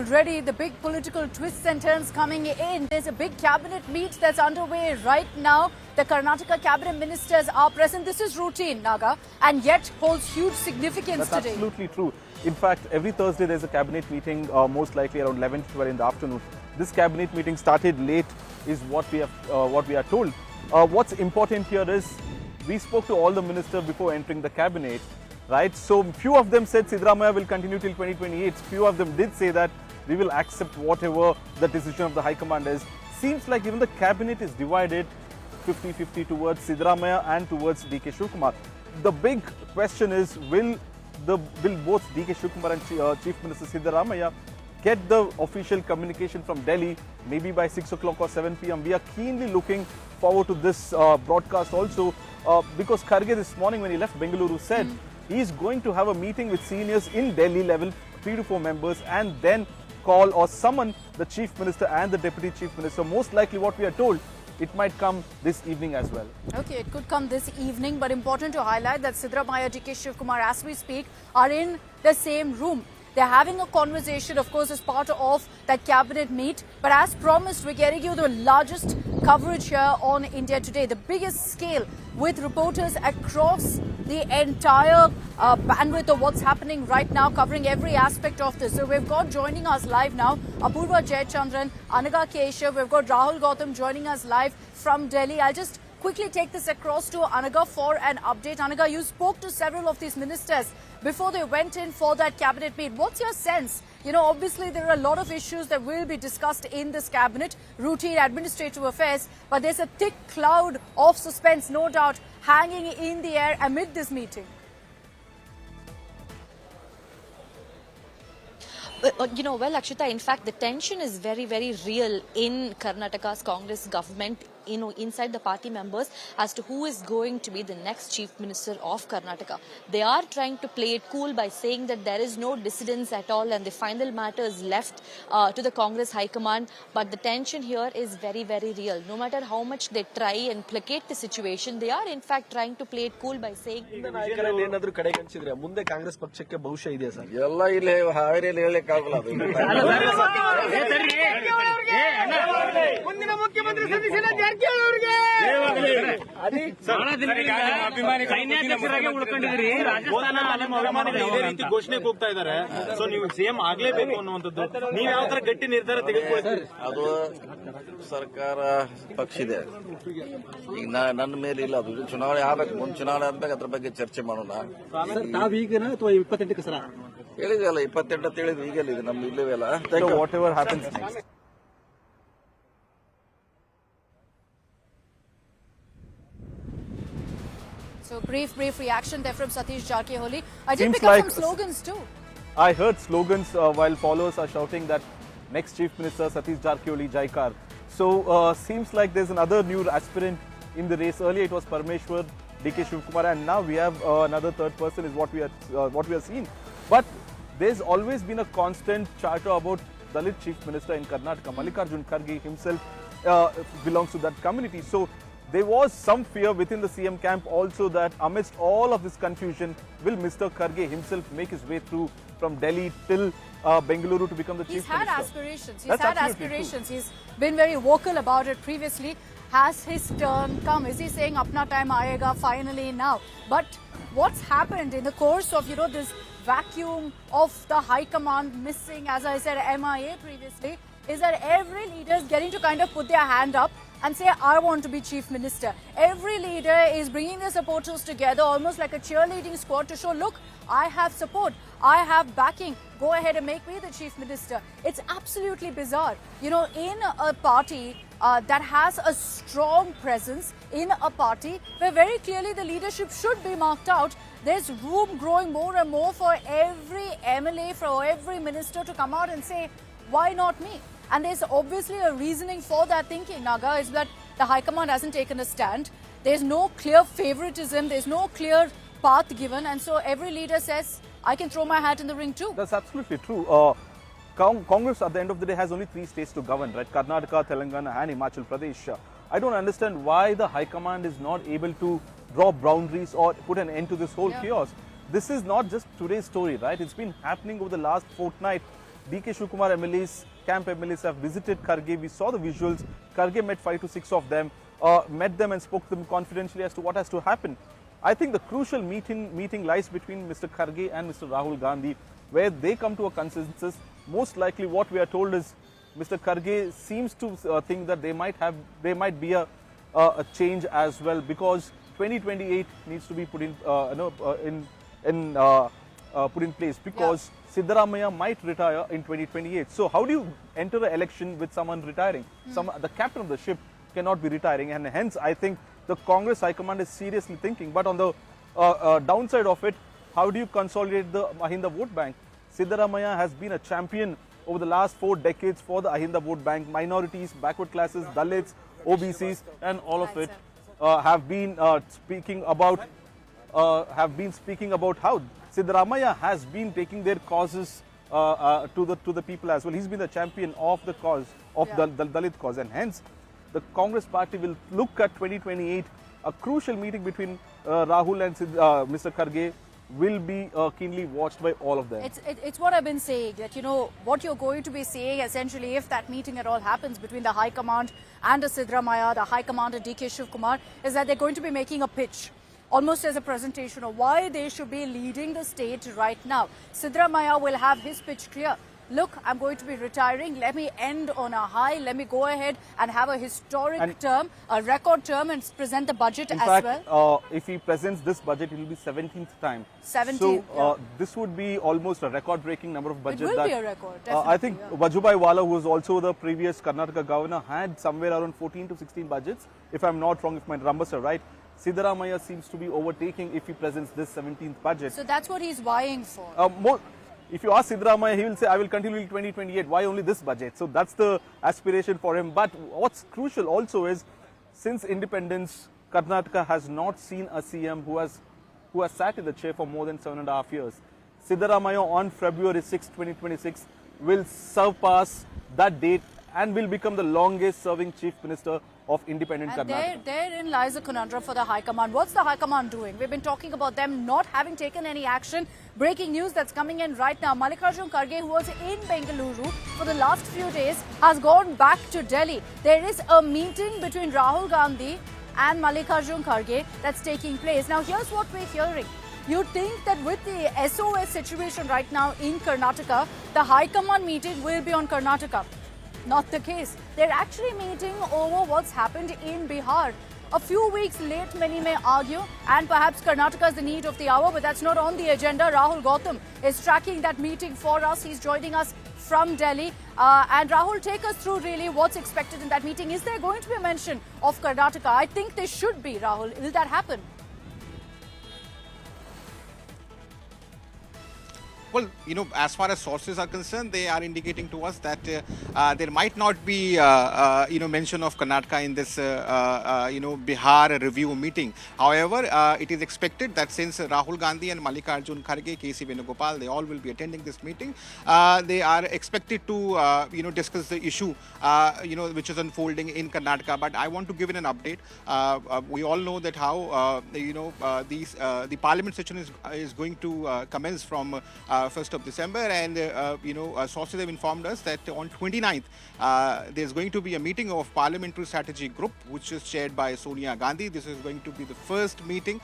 already the big political twists and turns coming in. There's a big cabinet meet that's underway right now. The Karnataka cabinet ministers are present. This is routine, Naga, and yet holds huge significance That's today. Absolutely true. In fact, every Thursday there's a cabinet meeting, most likely around 11 to 12 in the afternoon. This cabinet meeting started late, is what we are told. What's important here is we spoke to all the ministers before entering the cabinet, right? So few of them said Siddaramaiah will continue till 2028. Few of them did say that we will accept whatever the decision of the High Command is. Seems like even the cabinet is divided 50-50 towards Siddaramaiah and towards D.K. Shivakumar. The big question is, will both D.K. Shivakumar and Chief Minister Siddaramaiah get the official communication from Delhi maybe by 6 o'clock or 7 p.m. We are keenly looking forward to this broadcast also because Kharge this morning when he left Bengaluru said he is going to have a meeting with seniors in Delhi level, 3 to 4 members, and then call or summon the Chief Minister and the Deputy Chief Minister. Most likely what we are told, it might come this evening as well. Okay, it could come this evening, but important to highlight that Siddaramaiah, D.K. Shivakumar, as we speak, are in the same room. They're having a conversation, of course, as part of that cabinet meet. But as promised, we're getting you the largest coverage here on India Today, the biggest scale with reporters across the entire bandwidth of what's happening right now, covering every aspect of this. So we've got joining us live now, Apurva Jayachandran, Anaga Keshav. We've got Rahul Gautam joining us live from Delhi. I'll just quickly take this across to Anaga for an update. Anaga, you spoke to several of these ministers before they went in for that cabinet meet. What's your sense? You know, obviously there are a lot of issues that will be discussed in this cabinet, routine administrative affairs, but there's a thick cloud of suspense, no doubt, hanging in the air amid this meeting. Well, Akshita, in fact, the tension is very, very real in Karnataka's Congress government, inside the party members as to who is going to be the next Chief Minister of Karnataka. They are trying to play it cool by saying that there is no dissidence at all and the final matter is left to the Congress High Command. But the tension here is very, very real. No matter how much they try and placate the situation, they are in fact trying to play it cool by saying... ಘೋಷಣೆ ಕೂಗ್ತಾ ಇದ್ದಾರೆ. So ನೀವು CM ಆಗ್ಲೇಬೇಕು ಅನ್ನುವಂಥದ್ದು ನೀವು ಯಾವ ತರ ಗಟ್ಟಿ ನಿರ್ಧಾರ ತೆಗೆದುಕೊಳ್ಳಿ? ಅದು ಸರ್ಕಾರ ಪಕ್ಷ ಇದೆ, ಈಗ ನನ್ನ ಮೇಲೆ ಇಲ್ಲ. ಅದು ಚುನಾವಣೆ ಆಗ್ಬೇಕು, ಮುಂದೆ ಚುನಾವಣೆ ಆದ್ಮೇಲೆ ಅದ್ರ ಬಗ್ಗೆ ಚರ್ಚೆ ಮಾಡೋಣ. ನಾವೀಗನ ಅಥವಾ 28ಕ್ಕೆ ಸರ ಹೇಳಿದ್ವಲ್ಲ, 28 ಅಂತ ಹೇಳಿದ್ವಿ, ಈಗಲ್ಲ ಇದು ನಮ್ದು ಇಲ್ಲವೇ ಅಲ್ಲ. What ever happens next. So brief reaction there from Satish Jarkieholi. I did pick up some slogans too. I heard slogans while followers are shouting that next Chief Minister Satish Jarkieholi Jaikar. So seems like there's another new aspirant in the race. Earlier it was Parmeshwar, D.K. Shivakumar, and now we have another third person is what we are seeing. But there's always been a constant chatter about Dalit Chief Minister in Karnataka. Mallikarjun Kharge himself belongs to that community. So there was some fear within the CM camp also that amidst all of this confusion, will Mr. Kharge himself make his way through from Delhi till Bengaluru to become the Chief Minister? He's had aspirations. He's been very vocal about it previously. Has his turn come? Is he saying apna time aayega finally now? But what's happened in the course of, this vacuum of the High Command missing, as I said, MIA previously, is that every leader is getting to kind of put their hand up and say, I want to be Chief Minister. Every leader is bringing their supporters together almost like a cheerleading squad to show, look, I have support, I have backing, go ahead and make me the Chief Minister. It's absolutely bizarre. In a party that has a strong presence, in a party where very clearly the leadership should be marked out, there's room growing more and more for every MLA, for every minister to come out and say, why not me? And there's obviously a reasoning for that thinking, Naga, is that the High Command hasn't taken a stand. There's no clear favoritism. There's no clear path given. And so every leader says, I can throw my hat in the ring too. That's absolutely true. Congress at the end of the day has only 3 states to govern, right? Karnataka, Telangana and Himachal Pradesh. I don't understand why the High Command is not able to draw boundaries or put an end to this whole chaos. This is not just today's story, right? It's been happening over the last fortnight. D.K. Shivakumar MLAs, camp MLAs have visited Kharge. We saw the visuals. Kharge met 5 to 6 of them, met them and spoke to them confidentially as to what has to happen. I think the crucial meeting lies between Mr. Kharge and Mr. Rahul Gandhi, where they come to a consensus. Most likely what we are told is Mr. Kharge seems to think that there might be a change as well, because 2028 needs to be put in put in place, because Siddaramaiah might retire in 2028. So how do you enter an election with someone retiring? The captain of the ship cannot be retiring, and hence I think the Congress High Command is seriously thinking. But on the downside of it, how do you consolidate the Ahinda vote bank? Siddaramaiah has been a champion over the last 4 decades for the Ahinda vote bank. Minorities, backward classes, Dalits, OBCs, and all of it have been speaking about how Siddaramaiah has been taking their causes to the people as well. He's been the champion of the cause of the Dalit cause, and hence the Congress party will look at 2028. A crucial meeting between Rahul and Mr. Kharge will be keenly watched by all of them. It's what I've been saying, that, you know, what you're going to be saying essentially, if that meeting at all happens between the High Command and Siddaramaiah, the High Command and D.K. Shivakumar, is that they're going to be making a pitch, almost as a presentation of why they should be leading the state right now. Siddaramaiah will have his pitch clear. Look, I'm going to be retiring. Let me end on a high. Let me go ahead and have a historic term, a record term, and present the budget in as fact, well. If he presents this budget, it will be 17th time. 17th. So this would be almost a record-breaking number of budgets. It will be a record, definitely. I think Vajubai Wala, who was also the previous Karnataka governor, had somewhere around 14 to 16 budgets. If I'm not wrong, if my numbers are right. Siddaramaiah seems to be overtaking if he presents this 17th budget. So that's what he's vying for. If you ask Siddaramaiah, he will say, I will continue till 2028. Why only this budget? So that's the aspiration for him. But what's crucial also is, since independence, Karnataka has not seen a CM who has sat in the chair for more than 7.5 years. Siddaramaiah on February 6, 2026 will surpass that date and will become the longest serving Chief Minister of independent Karnataka. Therein lies a conundrum for the High Command. What's the High Command doing? We've been talking about them not having taken any action. Breaking news that's coming in right now. Mallikarjun Kharge, who was in Bengaluru for the last few days, has gone back to Delhi. There is a meeting between Rahul Gandhi and Mallikarjun Kharge that's taking place. Now, here's what we're hearing. You'd think that with the SOS situation right now in Karnataka, the High Command meeting will be on Karnataka. Not the case. They're actually meeting over what's happened in Bihar. A few weeks late, many may argue, and perhaps Karnataka is the need of the hour, but that's not on the agenda. Rahul Gautam is tracking that meeting for us. He's joining us from Delhi. And Rahul, take us through really what's expected in that meeting. Is there going to be a mention of Karnataka? I think there should be, Rahul. Will that happen? Well, you know, as far as sources are concerned, they are indicating to us that there might not be, mention of Karnataka in this, Bihar review meeting. However, it is expected that since Rahul Gandhi and Mallikarjun Kharge, K.C. Venugopal, they all will be attending this meeting, they are expected to, discuss the issue, which is unfolding in Karnataka. But I want to give it an update. We all know that how, the parliament session is going to commence from 1st of December, and sources have informed us that on 29th there's going to be a meeting of Parliamentary Strategy Group, which is chaired by Sonia Gandhi. This is going to be the first meeting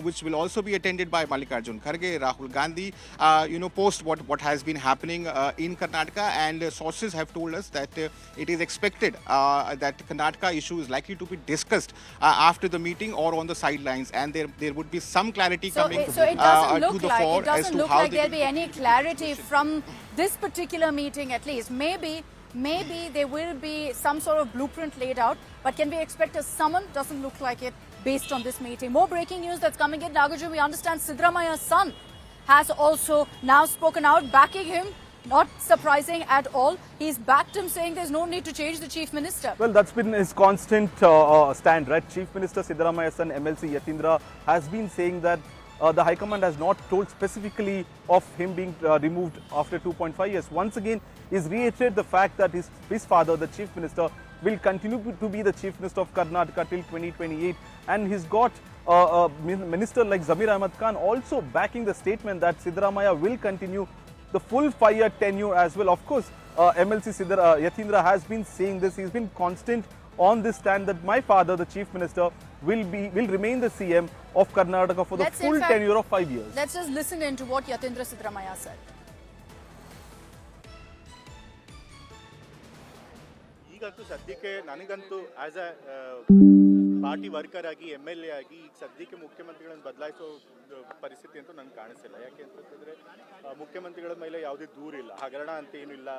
which will also be attended by Mallikarjun Kharge, Rahul Gandhi, post what has been happening in Karnataka, and sources have told us that it is expected that Karnataka issue is likely to be discussed after the meeting or on the sidelines, and there would be some clarity coming to the fore as to how there'll be any clarity from this particular meeting. At least maybe there will be some sort of blueprint laid out, but can we expect a summon? Doesn't look like it based on this meeting. More breaking news that's coming in. Nagarjun, we understand Siddaramaiah's son has also now spoken out, backing him. Not surprising at all. He's backed him, saying there's no need to change the Chief Minister. Well, that's been his constant stand, right? Chief Minister Siddaramaiah's son, MLC Yatindra, has been saying that the High Command has not told specifically of him being removed after 2.5 years. Once again, he's reiterated the fact that his father, the Chief Minister, will continue to be the Chief Minister of Karnataka till 2028. And he's got a minister like Zamir Ahmad Khan also backing the statement that Siddaramaiah will continue the full 5-year tenure as well. Of course, MLC Yatindra has been saying this. He's been constant on this stand that my father, the Chief Minister, will remain the CM of Karnataka for the full tenure of 5 years. Let's just listen in to what Vijayendra Siddaramaiah said. ಈಗಂತೂ ಸದ್ಯಕ್ಕೆ ನನಗಂತೂ as a party worker ಆಗಿ MLA ಆಗಿ ಈಗ ಸದ್ಯಕ್ಕೆ ಮುಖ್ಯಮಂತ್ರಿಗಳನ್ನು ಬದಲಾಯಿಸೋ ಪರಿಸ್ಥಿತಿ ಅಂತೂ ನನಗೆ ಕಾಣಿಸ್ತಿಲ್ಲ. ಯಾಕೆ ಅಂತಂದರೆ ಮುಖ್ಯಮಂತ್ರಿಗಳ ಮೇಲೆ ಯಾವುದೇ ದೂರಿಲ್ಲ, ಹಗರಣ ಅಂತ ಏನಿಲ್ಲ,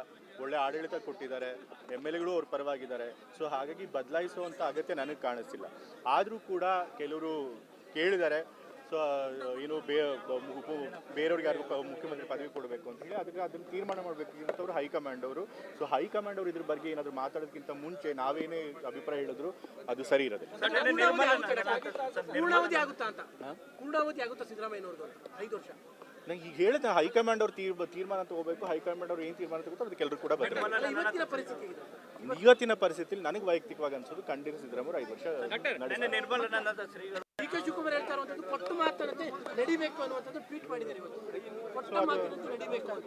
ಒಳ್ಳೆ ಆಡಳಿತ ಕೊಟ್ಟಿದ್ದಾರೆ, MLAಗಳು ಅವ್ರ ಪರವಾಗಿದ್ದಾರೆ. ಸೊ ಹಾಗಾಗಿ ಬದಲಾಯಿಸುವಂಥ ಅಗತ್ಯ ನನಗೆ ಕಾಣಿಸ್ತಿಲ್ಲ. ಆದರೂ ಕೂಡ ಕೆಲವರು ಕೇಳಿದ್ದಾರೆ, ಸೊ ಏನು ಬೇರೆಯವ್ರಿಗೆ ಯಾರಿಗೂ ಮುಖ್ಯಮಂತ್ರಿ ಪದವಿ ಕೊಡಬೇಕು ಅಂತ ಹೇಳಿ ಅದನ್ನು ತೀರ್ಮಾನ ಮಾಡಬೇಕಿಂತವ್ರು ಹೈಕಮಾಂಡ್ ಅವರು. ಸೊ ಹೈಕಮಾಂಡ್ ಅವರು ಇದ್ರ ಬಗ್ಗೆ ಏನಾದರೂ ಮಾತಾಡೋದಕ್ಕಿಂತ ಮುಂಚೆ ನಾವೇನೇ ಅಭಿಪ್ರಾಯ ಹೇಳಿದ್ರು ಅದು ಸರಿ ಇರೋದಿಲ್ಲ. ನಂಗೆ ಈಗ ಹೇಳಿದೆ ಹೈಕಮಾಂಡ್ ಅವ್ರು ತೀರ್ಮಾನ ತಗೋಬೇಕು. ಹೈಕಮಾಂಡ್ ಅವ್ರು ಏನು ತೀರ್ಮಾನ ತಗೋತಾರೆ ಅದಕ್ಕೆ ಎಲ್ಲರೂ ಕೂಡ ಬರ್ತಾರೆ. ಇವತ್ತಿನ ಪರಿಸ್ಥಿತಿಯಲ್ಲಿ ನನಗೆ ವೈಯಕ್ತಿಕವಾಗಿ ಅನ್ಸೋದು ಖಂಡಿತ ಸಿದ್ದರಾಮಯ್ಯ 5 ವರ್ಷ ಡಿ.ಕೆ. ಶಿವಕುಮಾರ್ ಹೇಳ್ತಾ ಇರುವಂತದ್ದು ಕೊಟ್ಟು ಮಾತಂತೆ ನಡಿಬೇಕು ಅನ್ನುವಂಥದ್ದು ಟ್ವೀಟ್ ಮಾಡಿದ್ದಾರೆ ಇವತ್ತು. ಕೊಟ್ಟು ಮಾತಂತೆ ನಡಿಬೇಕು ಅಂತ.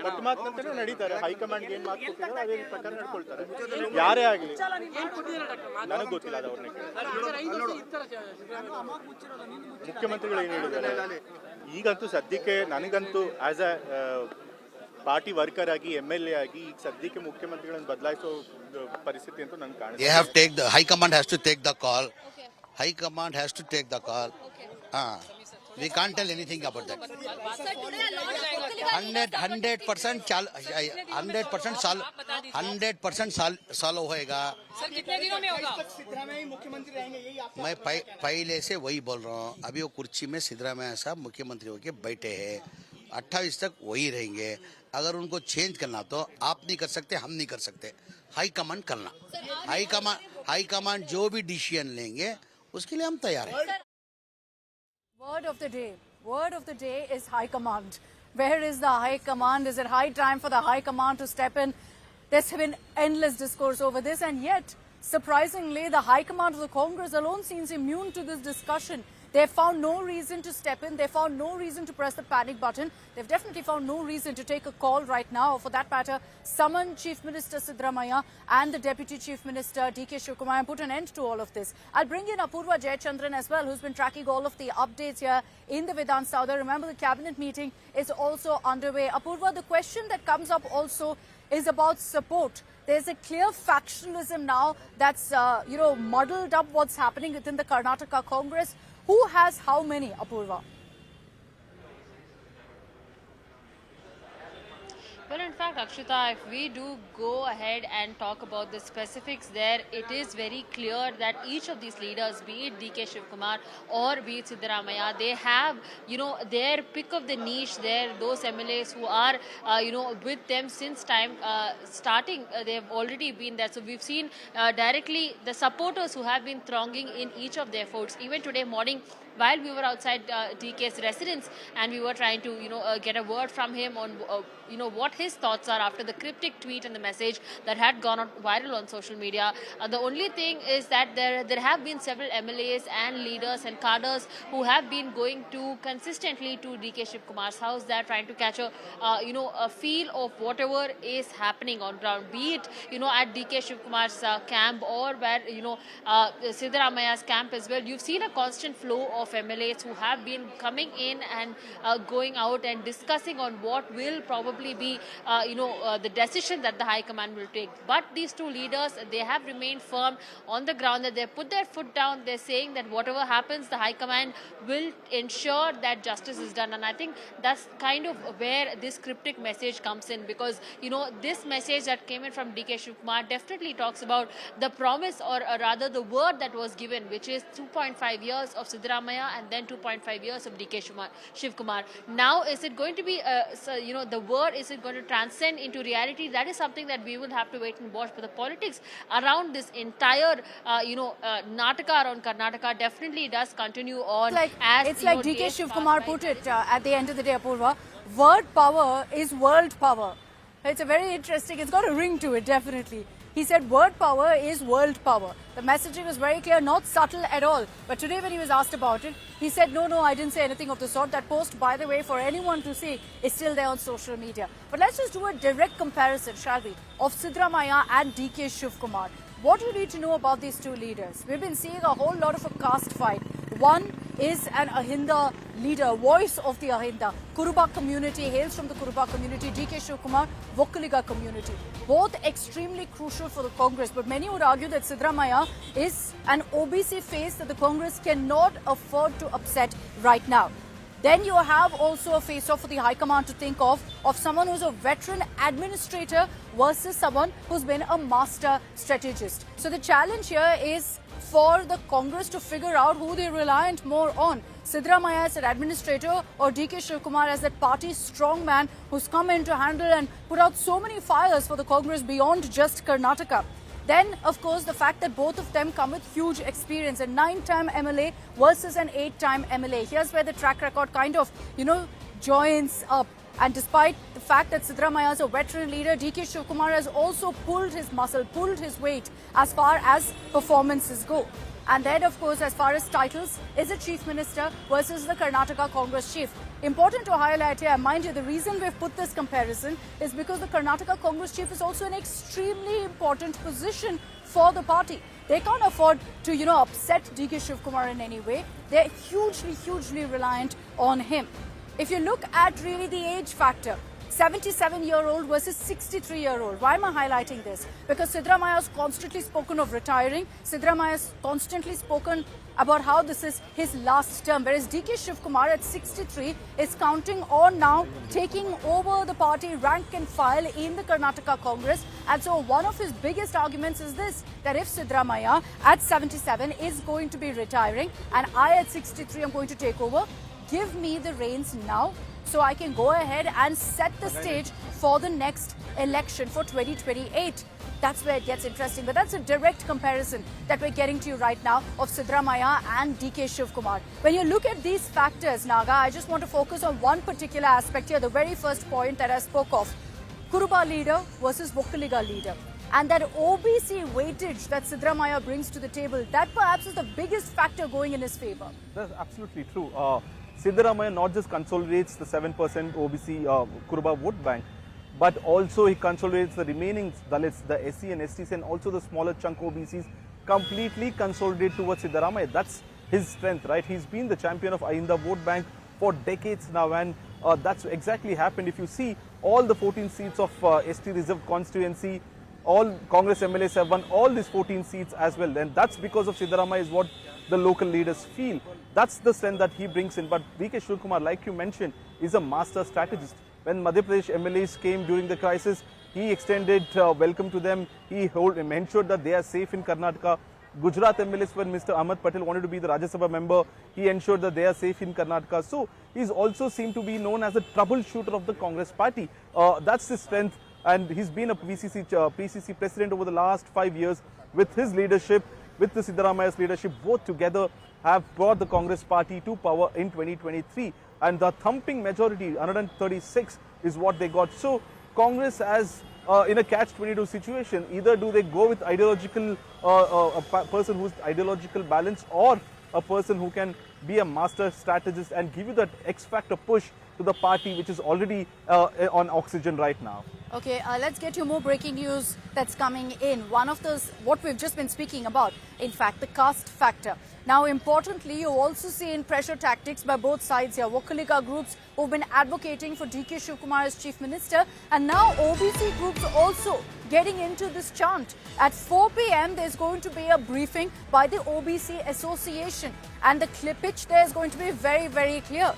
ಕೊಟ್ಟು ಮಾತಂತೆ ನಡೀತಾರೆ. ಹೈಕಮಾಂಡ್ ಏನು ಮಾತು ಕೊಟ್ಟಿದ್ದಾರೆ ಅದೇ ಪ್ರಕಾರ ನಡ್ಕೊಳ್ತಾರೆ. ಯಾರೇ ಆಗಲಿ ನನಗೆ ಗೊತ್ತಿಲ್ಲ, ಅದು ಅವ್ರನ್ನೇ ಮುಖ್ಯಮಂತ್ರಿಗಳು ಏನು ಹೇಳಿದ್ದಾರೆ. ಈಗಂತೂ ಸದ್ಯಕ್ಕೆ ನನಗಂತೂ ಆಸ್ ಅ ಪಾರ್ಟಿ ವರ್ಕರ್ ಆಗಿ MLA ಆಗಿ ಈಗ ಸದ್ಯಕ್ಕೆ ಮುಖ್ಯಮಂತ್ರಿಗಳನ್ನು ಬದಲಾಯಿಸೋ ಪರಿಸ್ಥಿತಿ ಅಂತೂ ನನಗೆ ಕಾಣಿಸ್ತಿದೆ. High-command has to take the call. High-command has to take the call. We can't tell anything about that. 100% solve होएगा. सर कितने दिनों में होगा? सिद्धरामैया मुख्यमंत्री रहेंगे, यही आप? मैं पहले से वही बोल रहा हूँ. अभी वो कुर्सी में सिद्धरामैया साहब मुख्यमंत्री होके बैठे हैं. 28 तक वही रहेंगे. अगर उनको चेंज करना तो आप नहीं कर सकते, हम नहीं कर सकते. हाई कमांड करना. हाई कमांड जो भी डिसीजन लेंगे उसके लिए हम तैयार हैं. Word of the day is high command. Where is the high command? Is it high time for the high command to step in? There's been endless discourse over this, and yet, surprisingly, the high command of the Congress alone seems immune to this discussion. They've found no reason to step in. They've found no reason to press the panic button. They've definitely found no reason to take a call right now, or for that matter, summon Chief Minister Siddaramaiah and the Deputy Chief Minister D.K. Shivakumar and put an end to all of this. I'll bring in Apurva Jayachandran as well, who's been tracking all of the updates here in the Vidhan Saudha. Remember, the cabinet meeting is also underway. Apurva, the question that comes up also is about support. There's a clear factionalism now that's, muddled up what's happening within the Karnataka Congress. Who has how many, Apurva? Well, in fact, Akshita, if we do go ahead and talk about the specifics there, it is very clear that each of these leaders, be it D.K. Shivakumar or be it Siddaramaiah, they have, their pick of the niche there, those MLAs who are, with them since time starting, they have already been there. So we've seen directly the supporters who have been thronging in each of their forts. Even today morning, while we were outside DK's residence and we were trying to, get a word from him on, what his thoughts are after the cryptic tweet and the message that had gone viral on social media. The only thing is that there have been several MLAs and leaders and cadres who have been going to consistently to D.K. Shivakumar's house. They're trying to catch a feel of whatever is happening on ground, be it, at D.K. Shivakumar's camp or where, Siddaramaiah's camp as well. You've seen a constant flow of MLAs who have been coming in and going out and discussing on what will probably be, the decision that the High Command will take. But these two leaders, they have remained firm on the ground, that they put their foot down. They're saying that whatever happens, the High Command will ensure that justice is done. And I think that's kind of where this cryptic message comes in, because, this message that came in from D.K. Shivakumar definitely talks about the promise, or rather the word that was given, which is 2.5 years of Siddaramaiah and then 2.5 years of D.K. Shivakumar. Now, is it going to be, the word, is it going to transcend into reality? That is something that we will have to wait and watch. But the politics around this entire, Nataka around Karnataka definitely does continue on. It's like D.K. Shivakumar put it at the end of the day, Apurva. Word power is world power. It's a very interesting, it's got a ring to it, definitely. He said word power is world power. The messaging was very clear, not subtle at all. But today when he was asked about it, he said, no, I didn't say anything of the sort. That post, by the way, for anyone to see, is still there on social media. But let's just do a direct comparison, shall we, of Siddaramaiah and D.K. Shivakumar. What do you need to know about these two leaders? We've been seeing a whole lot of a caste fight. One is an Ahinda leader, voice of the Ahinda. Kuruba community, hails from the Kuruba community. D.K. Shivakumar, Vokkaliga community. Both extremely crucial for the Congress. But many would argue that Siddaramaiah is an OBC face that the Congress cannot afford to upset right now. Then you have also a face-off for the High Command to think of someone who's a veteran administrator versus someone who's been a master strategist. So the challenge here is for the Congress to figure out who they're reliant more on. Siddaramaiah as an administrator or D.K. Shivakumar as that party strongman who's come in to handle and put out so many fires for the Congress beyond just Karnataka. Then, of course, the fact that both of them come with huge experience. A 9-time MLA versus an 8-time MLA. Here's where the track record kind of, joins up. And despite the fact that Siddaramaiah is a veteran leader, D.K. Shivakumar has also pulled his muscle, pulled his weight as far as performances go. And then, of course, as far as titles, is a Chief Minister versus the Karnataka Congress Chief. Important to highlight here, mind you, the reason we've put this comparison is because the Karnataka Congress Chief is also an extremely important position for the party. They can't afford to, upset D.K. Shivakumar in any way. They're hugely reliant on him. If you look at really the age factor, 77-year-old versus 63-year-old. Why am I highlighting this? Because Siddaramaiah has constantly spoken of retiring. Siddaramaiah has constantly spoken about how this is his last term. Whereas D.K. Shivakumar at 63 is counting on now taking over the party rank and file in the Karnataka Congress. And so one of his biggest arguments is this, that if Siddaramaiah at 77 is going to be retiring and I at 63 am going to take over, give me the reins now so I can go ahead and set the stage for the next election for 2028. That's where it gets interesting. But that's a direct comparison that we're getting to you right now of Siddaramaiah and D.K. Shivakumar. When you look at these factors, Naga, I just want to focus on one particular aspect here, the very first point that I spoke of. Kuruba leader versus Vokkaliga leader. And that OBC weightage that Siddaramaiah brings to the table, that perhaps is the biggest factor going in his favor. That's absolutely true. Siddaramaiah not just consolidates the 7% OBC Kuruba vote bank, but also he consolidates the remaining Dalits, the SC and STs, and also the smaller chunk OBCs completely consolidate towards Siddaramaiah. That's his strength, right? He's been the champion of Ahinda vote bank for decades now, and that's exactly happened. If you see all the 14 seats of ST reserve constituency, all Congress MLAs have won all these 14 seats as well. And that's because of Siddaramaiah is what the local leaders feel. That's the strength that he brings in. But D.K. Shivakumar, like you mentioned, is a master strategist. When Madhya Pradesh MLAs came during the crisis, he extended welcome to them. He ensured that they are safe in Karnataka. Gujarat MLAs, when Mr. Ahmed Patel wanted to be the Rajya Sabha member, he ensured that they are safe in Karnataka. So he's also seen to be known as a troubleshooter of the Congress party. That's his strength. And he's been a PCC president over the last 5 years. With his leadership, with the Siddaramaiah's leadership, both together have brought the Congress party to power in 2023. And the thumping majority, 136, is what they got. So Congress has, in a catch-22 situation, either do they go with ideological, a person who's ideological balance, or a person who can be a master strategist and give you that X-factor push to the party, which is already on oxygen right now. Okay, let's get you more breaking news that's coming in. One of those, what we've just been speaking about, in fact, the caste factor. Now, importantly, you also see in pressure tactics by both sides here. Vokkaliga groups who've been advocating for D.K. Shivakumar as Chief Minister, and now OBC groups also getting into this chant. At 4 p.m, there's going to be a briefing by the OBC Association, and the clippage there is going to be very, very clear.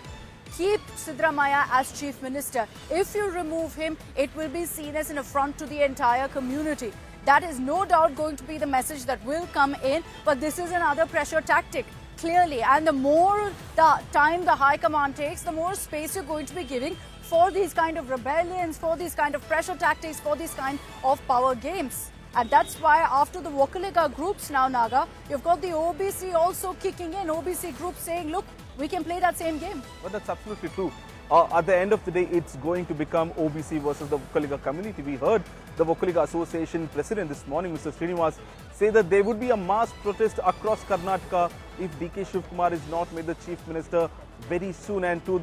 Keep Siddaramaiah as Chief Minister. If you remove him, it will be seen as an affront to the entire community. That is no doubt going to be the message that will come in, but this is another pressure tactic, clearly. And the more the time the High Command takes, the more space you're going to be giving for these kind of rebellions, for these kind of pressure tactics, for these kind of power games. And that's why after the Vokkaliga groups now, Naga, you've got the OBC also kicking in. OBC groups saying, look, we can play that same game. But that's absolutely true. at the end of the day, it's going to become OBC versus the Vokkaliga community. We heard the Vokkaliga Association President this morning, Mr. Srinivas, say that there would be a mass protest across Karnataka if D.K. Shivakumar is not made the Chief Minister very soon. And to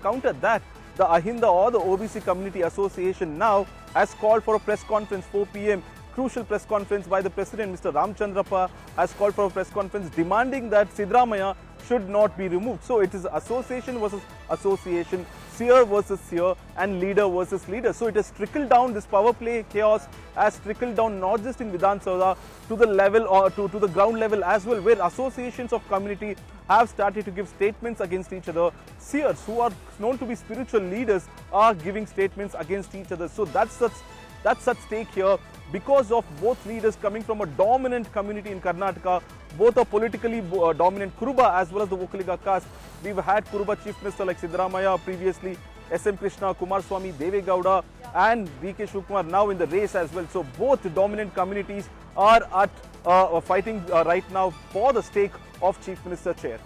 counter that, the Ahinda or the OBC Community Association now has called for a press conference, 4 p.m. Crucial press conference by the President, Mr. Ramchandrappa, has called for a press conference demanding that Siddaramaiah should not be removed. So it is association versus association, seer versus seer, and leader versus leader. So it has trickled down, this power play chaos has trickled down not just in Vidhan Sabha to the level or to the ground level as well, where associations of community have started to give statements against each other. Seers, who are known to be spiritual leaders, are giving statements against each other. So that's at stake here, because of both leaders coming from a dominant community in Karnataka, both are politically dominant, Kuruba as well as the Vokkaliga caste. We've had Kuruba Chief Minister like Siddaramaiah previously, S.M. Krishna, Kumaraswamy, Devegowda, and D.K. Shivakumar now in the race as well. So both dominant communities are at fighting right now for the stake of Chief Minister chair.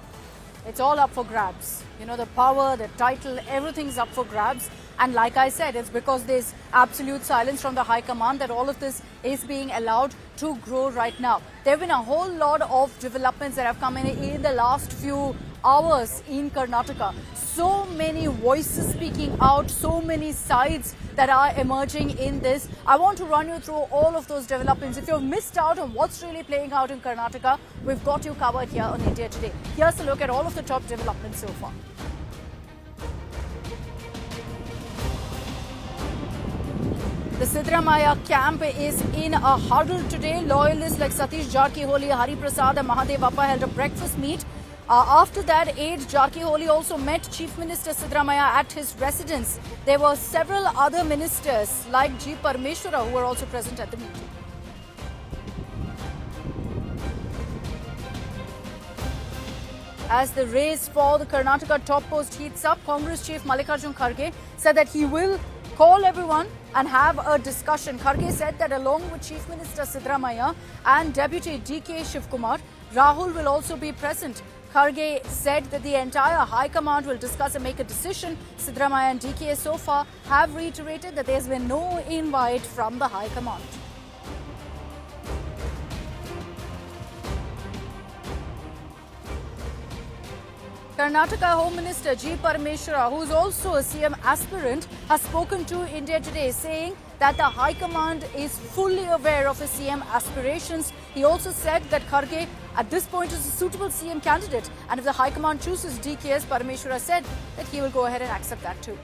It's all up for grabs. You know, the power, the title, everything's up for grabs. And like I said, it's because there's absolute silence from the High Command that all of this is being allowed to grow right now. There have been a whole lot of developments that have come in the last few hours in Karnataka. So many voices speaking out, so many sides that are emerging in this. I want to run you through all of those developments. If you've missed out on what's really playing out in Karnataka, we've got you covered here on India Today. Here's a look at all of the top developments so far. The Siddaramaiah camp is in a huddle today. Loyalists like Satish Jarkiholi, Hari Prasad and Mahadev Appa held a breakfast meet. After that, aide Jarkiholi also met Chief Minister Siddaramaiah at his residence. There were several other ministers like G. Parmeshwara who were also present at the meeting. As the race for the Karnataka top post heats up, Congress Chief Mallikarjun Kharge said that he will call everyone and have a discussion. Kharge said that along with Chief Minister Siddaramaiah and Deputy D.K. Shivakumar, Rahul will also be present. Kharge said that the entire High Command will discuss and make a decision. Siddaramaiah and D.K. so far have reiterated that there's been no invite from the High Command. Karnataka Home Minister G. Parmeshwara, who is also a CM aspirant, has spoken to India Today, saying that the High Command is fully aware of his CM aspirations. He also said that Kharge at this point is a suitable CM candidate, and if the High Command chooses DK, as Parmeshwara said that he will go ahead and accept that too.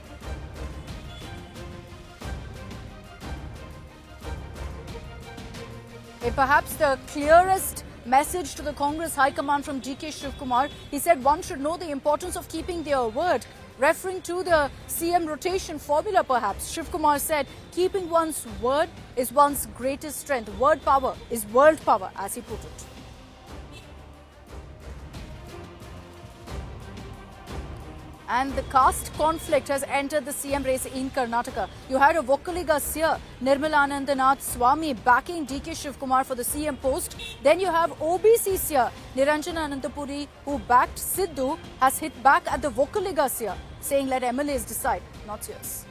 Perhaps the clearest message to the Congress High Command from D.K. Shivakumar. He said one should know the importance of keeping their word, referring to the CM rotation formula perhaps. Shivakumar said keeping one's word is one's greatest strength. Word power is world power, as he put it. And the caste conflict has entered the CM race in Karnataka. You had a Vokkaliga seer, Nirmalanandanath Swamy, backing D.K. Shivakumar for the CM post. Then you have OBC seer, Niranjana Anantapuri, who backed Siddu, has hit back at the Vokkaliga seer, saying let MLAs decide, not seers.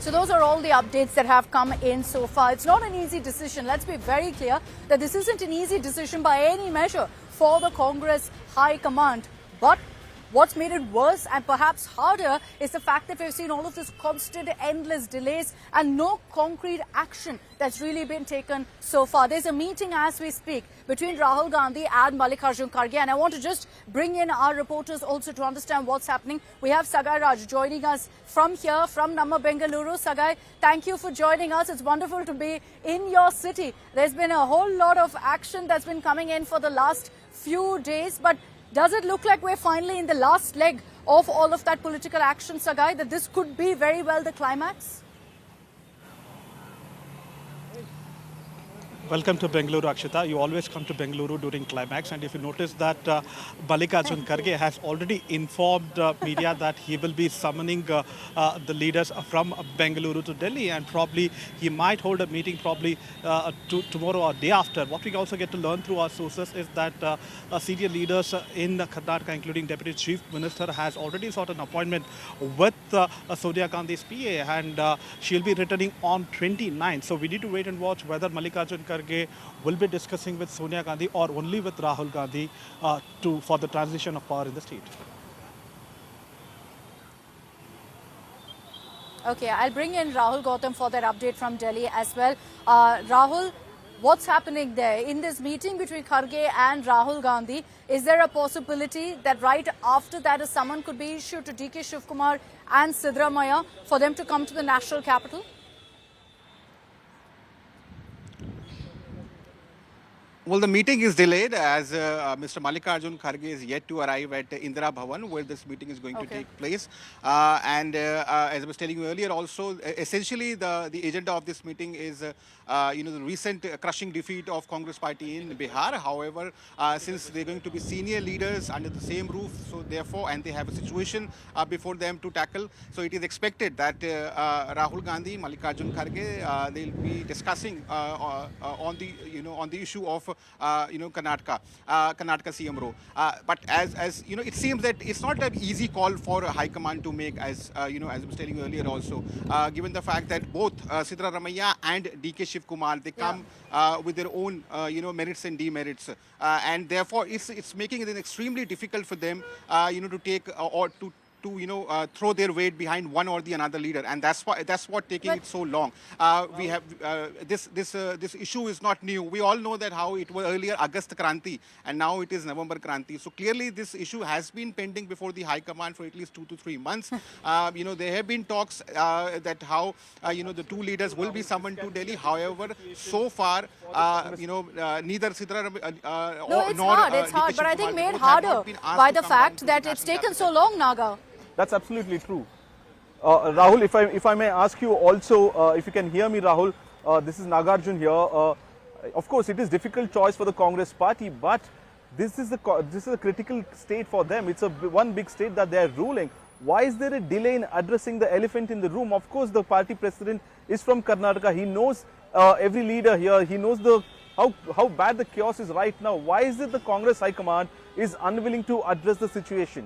So those are all the updates that have come in so far. It's not an easy decision. Let's be very clear that this isn't an easy decision by any measure for the Congress High Command. But what's made it worse and perhaps harder is the fact that we've seen all of this constant, endless delays and no concrete action that's really been taken so far. There's a meeting as we speak between Rahul Gandhi and Mallikarjun Kharge, and I want to just bring in our reporters also to understand what's happening. We have Sagai Raj joining us from here, from Namma Bengaluru. Sagai, thank you for joining us. It's wonderful to be in your city. There's been a whole lot of action that's been coming in for the last few days, but does it look like we're finally in the last leg of all of that political action, Sagai, that this could be very well the climax? Welcome to Bengaluru, Akshita. You always come to Bengaluru during climax, and if you notice that Mallikarjun Kharge has already informed media that he will be summoning the leaders from Bengaluru to Delhi, and probably he might hold a meeting probably tomorrow or day after. What we also get to learn through our sources is that senior leaders in Karnataka, including Deputy Chief Minister, has already sought an appointment with Sonia Gandhi's PA, and she'll be returning on 29th. So we need to wait and watch whether Mallikarjun Kharge will be discussing with Sonia Gandhi or only with Rahul Gandhi for the transition of power in the state. Okay, I'll bring in Rahul Gautam for that update from Delhi as well. Rahul, what's happening there? In this meeting between Kharge and Rahul Gandhi, is there a possibility that right after that a summon could be issued to D.K, Shivakumar and Siddaramaiah for them to come to the national capital? Well, the meeting is delayed as Mr. Mallikarjun Kharge is yet to arrive at Indira Bhavan, where this meeting is going to take place. And as I was telling you earlier, also essentially the agenda of this meeting is the recent crushing defeat of Congress Party in Bihar. However, since they're going to be senior leaders under the same roof, so therefore, and they have a situation before them to tackle, so it is expected that Rahul Gandhi, Mallikarjun Kharge, they'll be discussing on the issue of Karnataka CM role. But as you know, it seems that it's not an easy call for a high command to make, as as I was telling you earlier also, given the fact that both Siddaramaiah and D.K. Shivakumar, they come with their own merits and demerits, and therefore it's making it extremely difficult for them to take or to throw their weight behind one or the another leader, and that's what taking it so long. We have this issue is not new. We all know that how it was earlier August Kranti and now it is November Kranti. So clearly this issue has been pending before the High Command for at least 2 to 3 months. There have been talks that how the two leaders will be summoned to Delhi. However, so far neither Siddaramaiah no, it's hard, but I think made harder by the fact that it's taken so long, Naga. That's absolutely true. Rahul, if I may ask you also, if you can hear me, Rahul, this is Nagarjun here. Of course, it is difficult choice for the Congress party, but this is a critical state for them. It's one big state that they are ruling. Why is there a delay in addressing the elephant in the room? Of course, the party president is from Karnataka. He knows every leader here. He knows how bad the chaos is right now. Why is it the Congress High Command is unwilling to address the situation?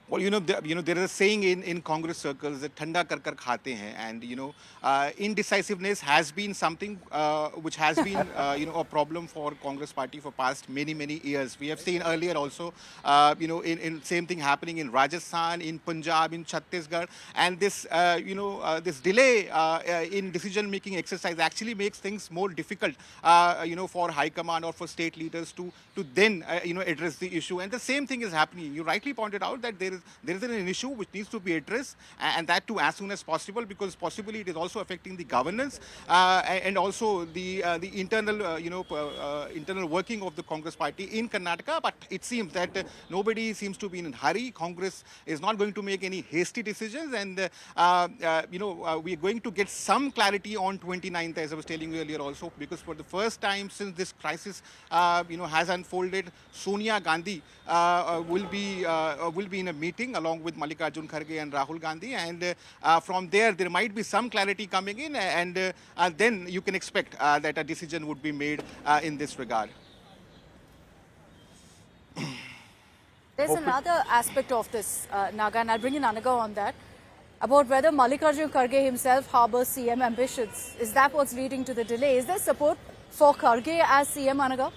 Well, there is a saying in Congress circles that "Thanda kar kar khate hain," and indecisiveness has been something which has been a problem for Congress Party for past many years. We have seen earlier also, in same thing happening in Rajasthan, in Punjab, in Chhattisgarh, and this this delay in decision-making exercise actually makes things more difficult, for High Command or for state leaders to then address the issue. And the same thing is happening. You rightly pointed out that there is an issue which needs to be addressed, and that too as soon as possible, because possibly it is also affecting the governance and also the internal internal working of the Congress Party in Karnataka. But it seems that nobody seems to be in a hurry. Congress is not going to make any hasty decisions, and we are going to get some clarity on 29th, as I was telling you earlier also, because for the first time since this crisis has unfolded, Sonia Gandhi will be in a meeting along with Mallikarjun Kharge and Rahul Gandhi, and from there might be some clarity coming in, and then you can expect that a decision would be made in this regard. There's another aspect of this, Naga, and I'll bring in Anaga on that, about whether Mallikarjun Kharge himself harbors CM ambitions. Is that what's leading to the delay? Is there support for Kharge as CM, Anaga?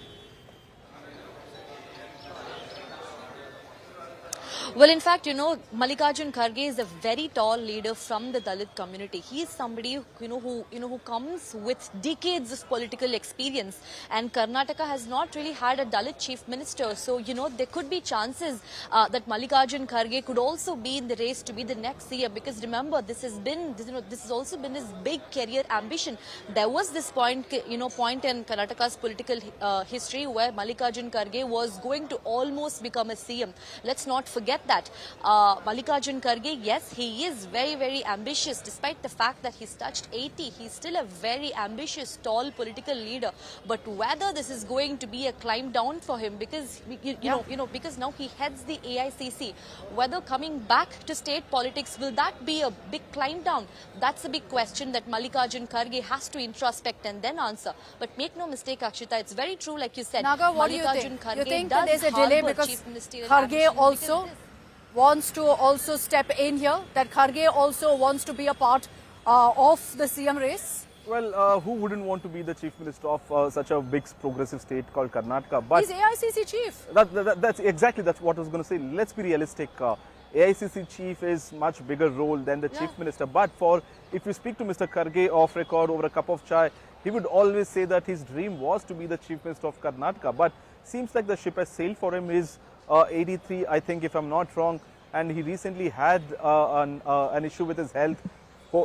Well, in fact, Mallikarjun Kharge is a very tall leader from the Dalit community. He is somebody who comes with decades of political experience, and Karnataka has not really had a Dalit chief minister. So there could be chances that Mallikarjun Kharge could also be in the race to be the next CM. Because remember, this has also been his big career ambition. There was this point in Karnataka's political history where Mallikarjun Kharge was going to almost become a CM. Let's not forget get that. Mallikarjun Kharge, yes, he is very, very ambitious. Despite the fact that he's touched 80, he's still a very ambitious, tall political leader. But whether this is going to be a climb down for him, because because now he heads the AICC, whether coming back to state politics, will that be a big climb down? That's a big question that Mallikarjun Kharge has to introspect and then answer. But make no mistake, Akshita, it's very true, like you said. Naga, what do you think? Kharge You think does that there's a delay harbour because chief ministerial Kharge ambition also because wants to also step in here? That Kharge also wants to be a part of the CM race? Well, who wouldn't want to be the chief minister of such a big progressive state called Karnataka? But he's AICC chief. That's what I was going to say. Let's be realistic. AICC chief is much bigger role than the chief minister. But if you speak to Mr. Kharge off record over a cup of chai, he would always say that his dream was to be the chief minister of Karnataka. But seems like the ship has sailed for him. He's 83, I think, if I'm not wrong. And he recently had an issue with his health.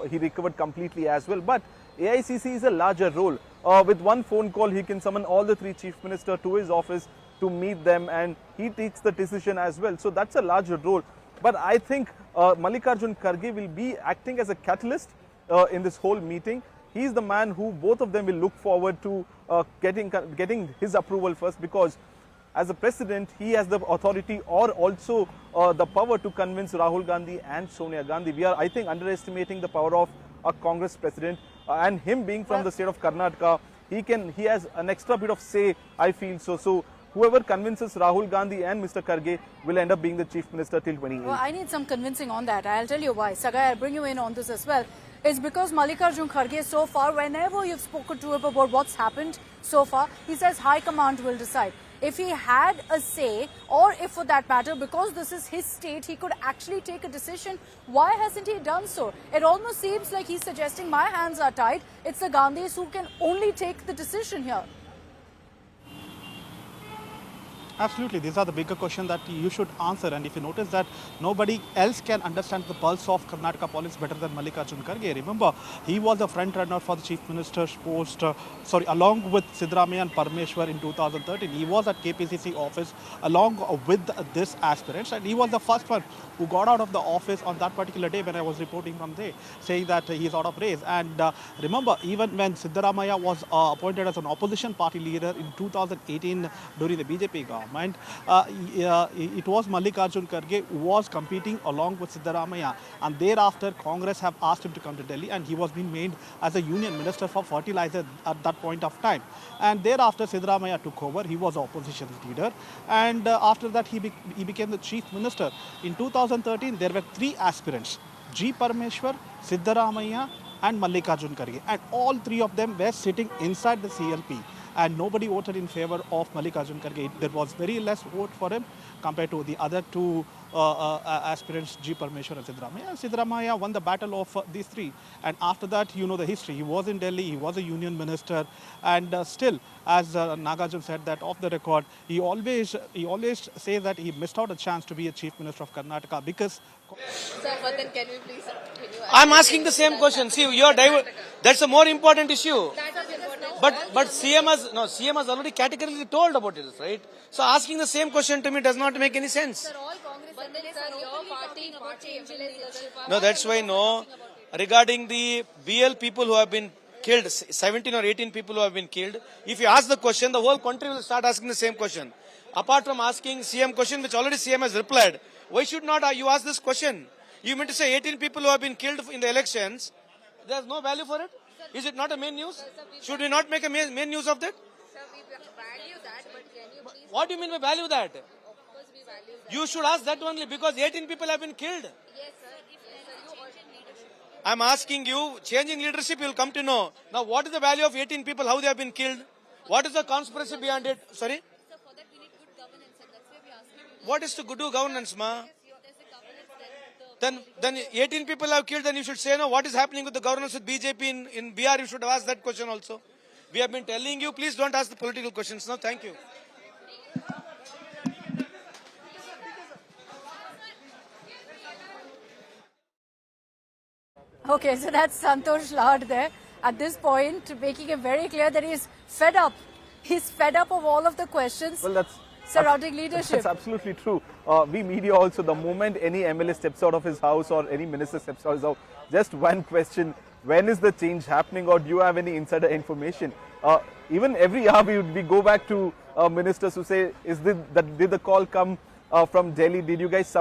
He recovered completely as well. But AICC is a larger role. With one phone call, he can summon all the 3 chief ministers to his office to meet them, and he takes the decision as well. So that's a larger role. But I think Mallikarjun Kharge will be acting as a catalyst in this whole meeting. He's the man who both of them will look forward to getting his approval first, because as a president, he has the authority or also the power to convince Rahul Gandhi and Sonia Gandhi. We are, I think, underestimating the power of a Congress president, and him being from the state of Karnataka, he has an extra bit of say, I feel so. So whoever convinces Rahul Gandhi and Mr. Kharge will end up being the chief minister till 28. Well, I need some convincing on that. I'll tell you why. Sagai, I'll bring you in on this as well. It's because Mallikarjun Kharge so far, whenever you've spoken to him about what's happened so far, he says High Command will decide. If he had a say, or if for that matter, because this is his state, he could actually take a decision, why hasn't he done so? It almost seems like he's suggesting my hands are tied. It's the Gandhis who can only take the decision here. Absolutely. These are the bigger questions that you should answer. And if you notice that nobody else can understand the pulse of Karnataka politics better than Mallikarjun Kharge. Remember, he was the front runner for the chief minister's post, along with Siddaramaiah and Parmeshwar in 2013. He was at KPCC office along with this aspirant. And he was the first one who got out of the office on that particular day when I was reporting from there, saying that he is out of race. And remember, even when Siddaramaiah was appointed as an opposition party leader in 2018 during the BJP government, it was Mallikarjun Kharge who was competing along with Siddaramaiah, and thereafter Congress have asked him to come to Delhi, and he was being made as a union minister for fertilizer at that point of time. And thereafter Siddaramaiah took over. He was opposition leader, and after that he became the chief minister. In 2013 there were 3 aspirants: G. Parmeshwar, Siddaramaiah and Mallikarjun Kharge, and all 3 of them were sitting inside the CLP. And nobody voted in favor of Mallikarjun Kharge. There was very less vote for him compared to the other 2 aspirants, G. Parmeshwar and Siddaramaiah. And Siddaramaiah won the battle of these 3. And after that, you know the history. He was in Delhi, he was a union minister, and still, as Nagarjun said that off the record, he always says that he missed out a chance to be a chief minister of Karnataka because... Sir, but then can we please... I'm asking the same question. See, that's a more important issue. But CM has already categorically told about it, right? So asking the same question to me does not make any sense. Sir, all Congress MLAs are your party leadership. No, that's why regarding the BL people who have been killed, 17 or 18 people who have been killed, if you ask the question, the whole country will start asking the same question. Apart from asking CM question, which already CM has replied, why should not you ask this question? You meant to say 18 people who have been killed in the elections, there's no value for it? Is it not a main news? Should we not make a main news of that? Sir, we value that, but can you please... What do you mean by value that? Of course we value that. You should ask that only because 18 people have been killed. Yes, sir. You changing leadership. I'm asking you, changing leadership, you'll come to know. Now, what is the value of 18 people, how they have been killed? What is the conspiracy behind it? Sorry? Sir, for that we need good governance, and that's why we asking you. What is to do governance, ma? Yes, there's a governance Then 18 people have killed, then you should say, no, what is happening with the governance with BJP in BR? You should have asked that question also. We have been telling you, please don't ask the political questions now. Thank you. Okay, so that's Santosh Lad there. At this point, making it very clear that he's fed up. He's fed up of all of the questions. Well, surrounding leadership. That's absolutely true. We media also, the moment any MLA steps out of his house or any minister steps out of his house, just one question: when is the change happening, or do you have any insider information? Even every hour we go back to ministers who say, did the call come from Delhi? Did you guys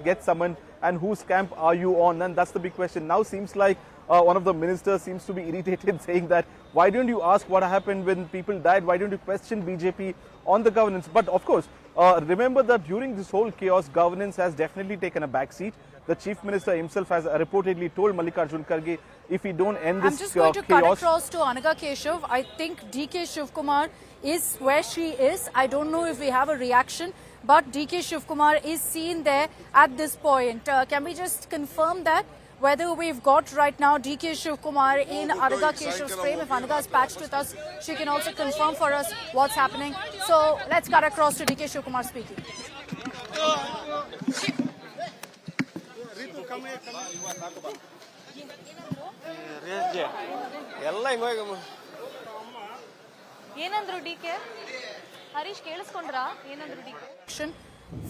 get summoned? And whose camp are you on? And that's the big question. Now seems like one of the ministers seems to be irritated, saying that why don't you ask what happened when people died? Why don't you question BJP on the governance? But of course, remember that during this whole chaos, governance has definitely taken a back seat. The Chief Minister himself has reportedly told Mallikarjun Kharge, if we don't end this I'm just going to chaos... cut across to Anaga Keshav. I think D.K. Shivakumar is where she is. I don't know if we have a reaction, but D.K. Shivakumar is seen there at this point. Can we just confirm that? Whether we've got right now D.K. Shivakumar in Anaga Keshav's frame. If Anaga is patched with us, she can also confirm for us what's happening. So let's cut across to D.K. Shivakumar speaking. ಏನಂದ್ರು DK Harish ಕೇಳಿಸ್ಕೊಂಡ್ರಾ ಏನಂದ್ರು DK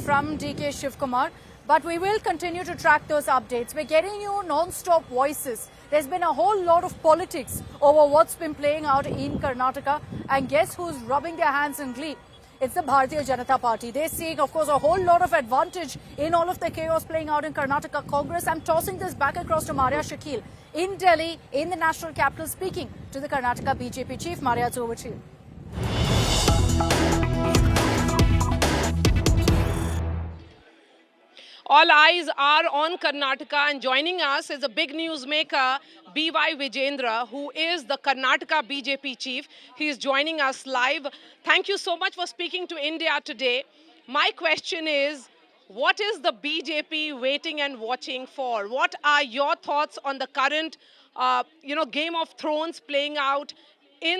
from D.K. Shivakumar, but we will continue to track those updates. We're getting you non-stop voices. There's been a whole lot of politics over what's been playing out in Karnataka, and guess who's rubbing their hands in glee? It's the Bharatiya Janata Party. They're seeing, of course, a whole lot of advantage in all of the chaos playing out in Karnataka Congress. I'm tossing this back across to Maria Shakil in Delhi, in the national capital, speaking to the Karnataka BJP Chief. Maria, it's over to you. All eyes are on Karnataka, and joining us is a big newsmaker, B.Y. Vijayendra, who is the Karnataka BJP chief. He is joining us live. Thank you so much for speaking to India today. My question is, what is the BJP waiting and watching for? What are your thoughts on the current, Game of Thrones playing out in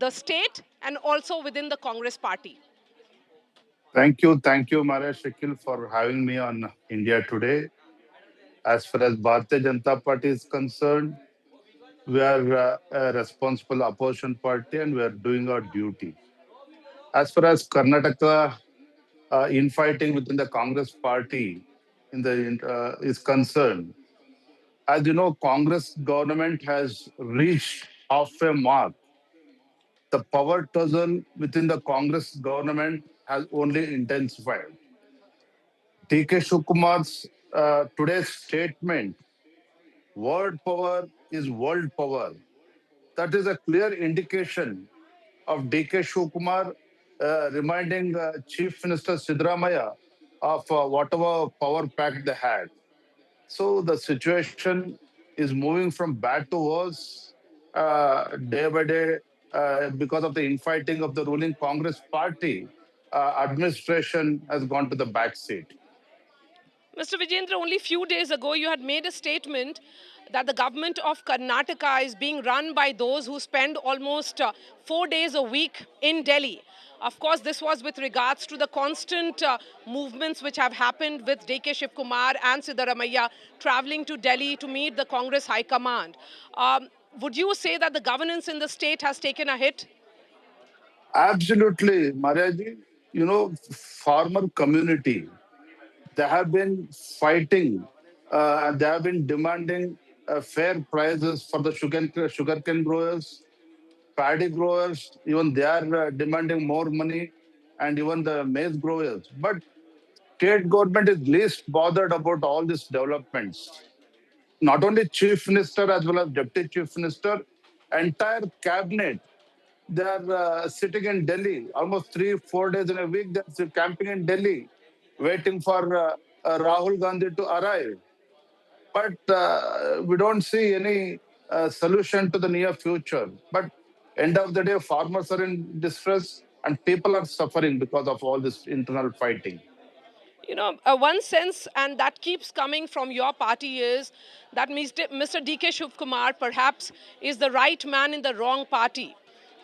the state and also within the Congress party? Thank you, Maria Shakil, for having me on India today. As far as Bharatiya Janata Party is concerned, we are a responsible opposition party and we are doing our duty. As far as Karnataka infighting within the Congress party is concerned, as you know, Congress government has reached halfway mark. The power tussle within the Congress government has only intensified. D.K. Shivakumar's today's statement, word power is world power. That is a clear indication of D.K. Shivakumar reminding Chief Minister Siddaramaiah of whatever power pact they had. So the situation is moving from bad to worse day by day because of the infighting of the ruling Congress party. Administration has gone to the back seat. Mr. Vijayendra, only a few days ago, you had made a statement that the government of Karnataka is being run by those who spend almost 4 days a week in Delhi. Of course, this was with regards to the constant movements which have happened with D.K. Shivakumar and Siddaramaiah traveling to Delhi to meet the Congress High Command. Would you say that the governance in the state has taken a hit? Absolutely, Mariaji. You know, farmer community, they have been fighting, they have been demanding fair prices for the sugarcane growers, paddy growers, even they are demanding more money, and even the maize growers. But state government is least bothered about all these developments. Not only Chief Minister as well as Deputy Chief Minister, entire cabinet, they are sitting in Delhi almost 3-4 days in a week. They're camping in Delhi, waiting for Rahul Gandhi to arrive. But we don't see any solution to the near future. But end of the day, farmers are in distress and people are suffering because of all this internal fighting. You know, one sense, and that keeps coming from your party, is that Mr. D.K. Shivakumar perhaps is the right man in the wrong party.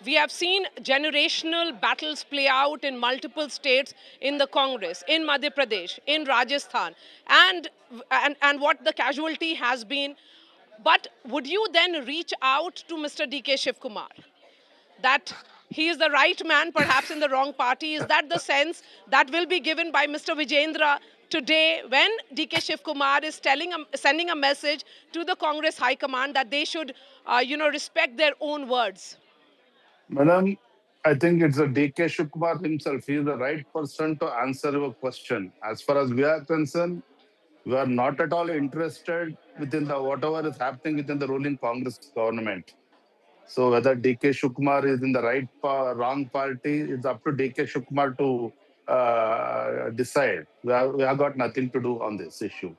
We have seen generational battles play out in multiple states in the Congress, in Madhya Pradesh, in Rajasthan, and what the casualty has been. But would you then reach out to Mr. D.K. Shivakumar that he is the right man, perhaps in the wrong party. Is that the sense that will be given by Mr. Vijayendra today when D.K. Shivakumar is sending a message to the Congress High Command that they should, respect their own words? Madam, I think it's a D.K. Shivakumar himself. He is the right person to answer your question. As far as we are concerned, we are not at all interested within the whatever is happening within the ruling Congress government. So whether D.K. Shivakumar is in the wrong party, it's up to D.K. Shivakumar to decide. We have got nothing to do on this issue.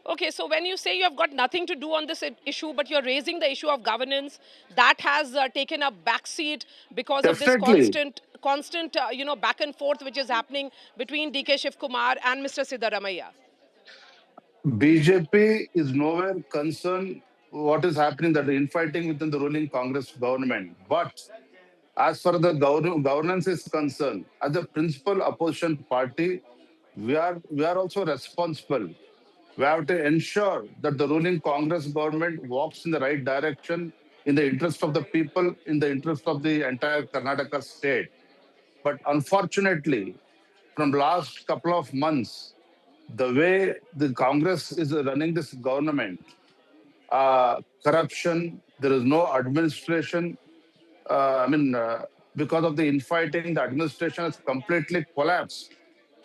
Okay, so when you say you have got nothing to do on this issue, but you're raising the issue of governance, that has taken a backseat because of this constant, back and forth which is happening between D.K. Shivakumar and Mr. Siddaramaiah. BJP is nowhere concerned what is happening, that the infighting within the ruling Congress government. But as far as the governance is concerned, as a principal opposition party, we are also responsible. We have to ensure that the ruling Congress government walks in the right direction in the interest of the people, in the interest of the entire Karnataka state. But unfortunately, from last couple of months, the way the Congress is running this government, corruption, there is no administration. Because of the infighting, the administration has completely collapsed.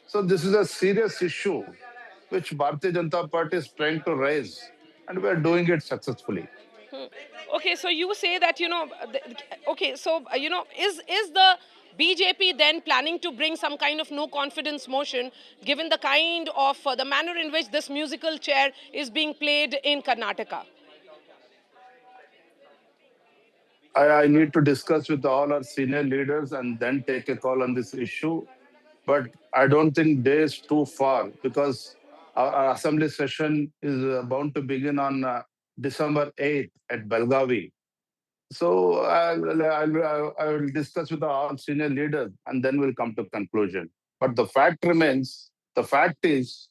So this is a serious issue which Bharatiya Janata Party is trying to raise, and we are doing it successfully. Okay, so you say that, is the BJP then planning to bring some kind of no confidence motion, given the kind of, the manner in which this musical chair is being played in Karnataka? I need to discuss with all our senior leaders and then take a call on this issue. But I don't think day is too far, because our assembly session is bound to begin on December 8th at Belgavi. So I will discuss with all senior leaders and then we'll come to conclusion. But the fact is,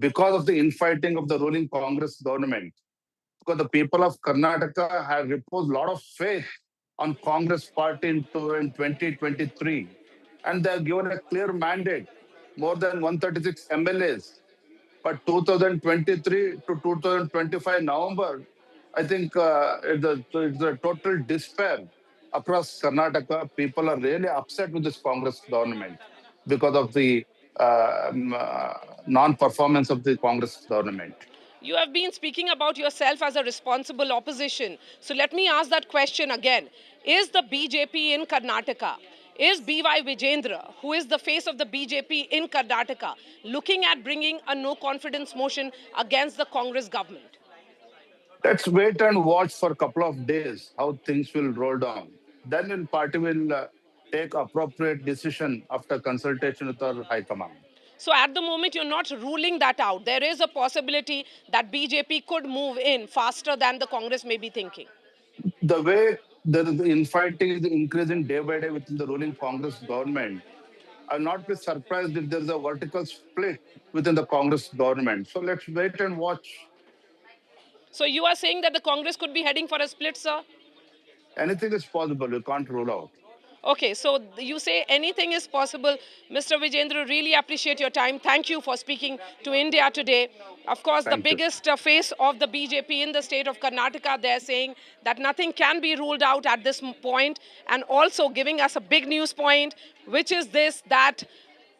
because of the infighting of the ruling Congress government, because the people of Karnataka have reposed a lot of faith on Congress party in 2023. And they have given a clear mandate, more than 136 MLAs. But 2023 to 2025 November, I think it's a total despair across Karnataka. People are really upset with this Congress government because of the non-performance of the Congress government. You have been speaking about yourself as a responsible opposition. So let me ask that question again. Is the BJP in Karnataka, is B.Y. Vijayendra, who is the face of the BJP in Karnataka, looking at bringing a no-confidence motion against the Congress government? Let's wait and watch for a couple of days how things will roll down. Then the party will take appropriate decision after consultation with our High Command. So at the moment, you're not ruling that out. There is a possibility that BJP could move in faster than the Congress may be thinking. The way the infighting is increasing day by day within the ruling Congress government, I'll not be surprised if there's a vertical split within the Congress government. So let's wait and watch. So you are saying that the Congress could be heading for a split, sir? Anything is possible. You can't rule out. Okay, so you say anything is possible. Mr. Vijayendra, really appreciate your time. Thank you for speaking to India today. Of course, the biggest face of the BJP in the state of Karnataka, they're saying that nothing can be ruled out at this point, and also giving us a big news point, which is this, that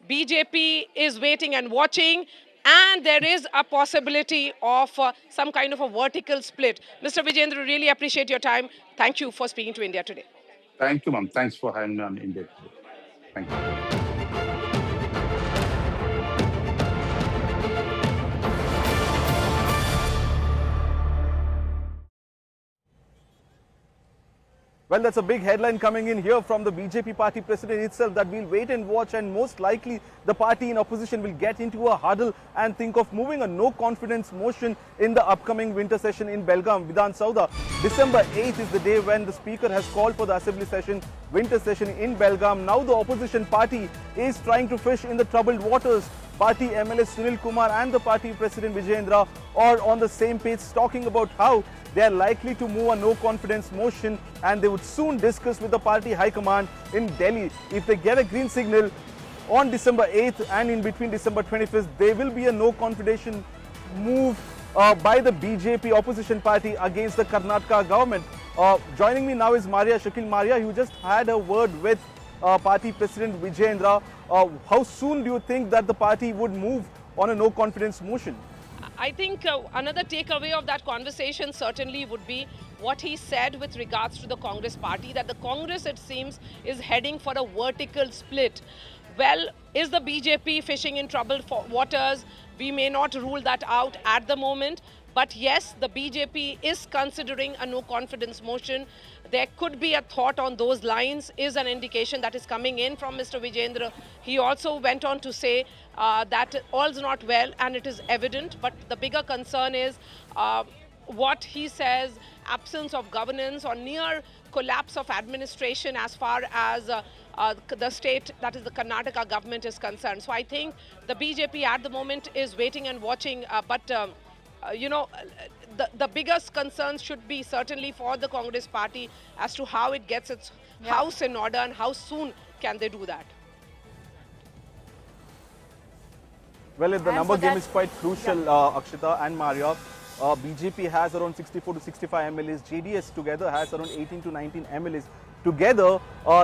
BJP is waiting and watching, and there is a possibility of some kind of a vertical split. Mr. Vijayendra, really appreciate your time. Thank you for speaking to India today. Thank you, ma'am. Thanks for having me on India. Thank you. Well, that's a big headline coming in here from the BJP party president itself, that we'll wait and watch, and most likely the party in opposition will get into a huddle and think of moving a no-confidence motion in the upcoming winter session in Belgaum, Vidhan Sabha. December 8th is the day when the speaker has called for the assembly session, winter session in Belgaum. Now the opposition party is trying to fish in the troubled waters party MLA Sunil Kumar and the party President Vijayendra are on the same page, talking about how they are likely to move a no-confidence motion and they would soon discuss with the party high command in Delhi. If they get a green signal on December 8th and in between December 25th, there will be a no-confidence move by the BJP opposition party against the Karnataka government. Joining me now is Maria Shakil. Maria, you just had a word with party President Vijayendra. How soon do you think that the party would move on a no-confidence motion? I think another takeaway of that conversation certainly would be what he said with regards to the Congress party, that the Congress, it seems, is heading for a vertical split. Well, is the BJP fishing in troubled waters? We may not rule that out at the moment. But yes, the BJP is considering a no-confidence motion. There could be a thought on those lines, is an indication that is coming in from Mr. Vijayendra. He also went on to say that all's not well, and it is evident. But the bigger concern is what he says, absence of governance or near collapse of administration as far as the state, that is the Karnataka government, is concerned. So I think the BJP at the moment is waiting and watching, you know, the biggest concerns should be certainly for the Congress party as to how it gets its house in order and how soon can they do that. Well, the number game is quite crucial, Akshita and Maria. BJP has around 64 to 65 MLAs. JDS together has around 18 to 19 MLAs. Together,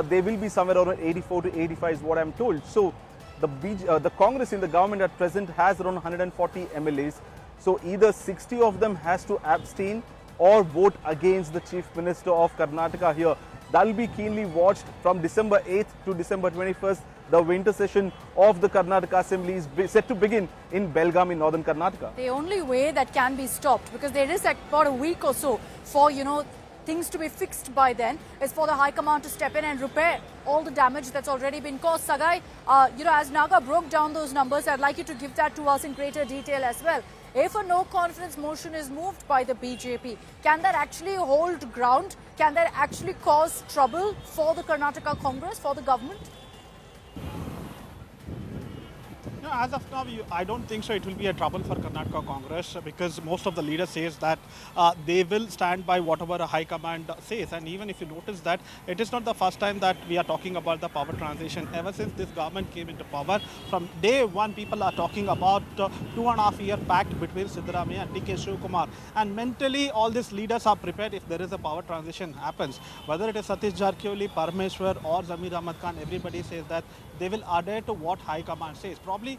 they will be somewhere around 84 to 85 is what I'm told. So, the Congress in the government at present has around 140 MLAs. So, either 60 of them has to abstain or vote against the Chief Minister of Karnataka here. That will be keenly watched from December 8th to December 21st. The winter session of the Karnataka Assembly is set to begin in Belgaum in northern Karnataka. The only way that can be stopped, because there is like about a week or so for, you know, things to be fixed by then, is for the High Command to step in and repair all the damage that's already been caused. Sagai, you know, as Naga broke down those numbers, I'd like you to give that to us in greater detail as well. If a no-confidence motion is moved by the BJP, can that actually hold ground? Can that actually cause trouble for the Karnataka Congress, for the government? No, as of now, I don't think so. It will be a trouble for Karnataka Congress because most of the leaders says that they will stand by whatever a high command says. And even if you notice that it is not the first time that we are talking about the power transition. Ever since this government came into power, from day one, people are talking about 2.5-year pact between Siddaramaiah and D.K. Shivakumar. And mentally, all these leaders are prepared if there is a power transition happens. Whether it is Satish Jarkioli, Parameshwar or Zamir Ahmad Khan, everybody says that they will adhere to what high command says. Probably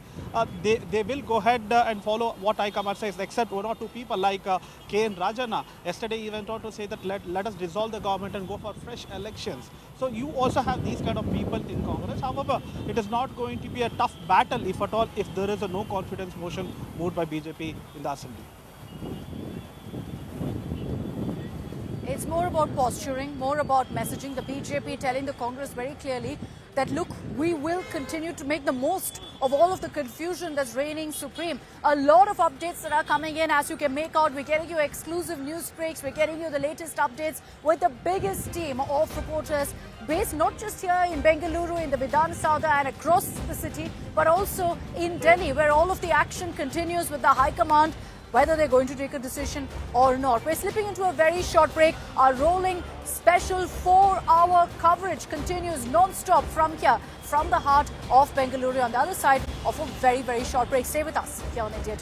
they will go ahead and follow what high command says, except one or two people like K.N. Rajana. Yesterday he went on to say that let us dissolve the government and go for fresh elections. So you also have these kind of people in Congress. However, it is not going to be a tough battle, if at all, if there is a no confidence motion moved by BJP in the Assembly. It's more about posturing, more about messaging. The BJP telling the Congress very clearly that, look, we will continue to make the most of all of the confusion that's reigning supreme. A lot of updates that are coming in, as you can make out. We're getting you exclusive news breaks. We're getting you the latest updates with the biggest team of reporters based not just here in Bengaluru, in the Vidhan Soudha and across the city, but also in Delhi, where all of the action continues with the High Command, whether they're going to take a decision or not. We're slipping into a very short break. Our rolling special 4-hour coverage continues non-stop from here, from the heart of Bengaluru, on the other side of a very, very short break. Stay with us here on India Today.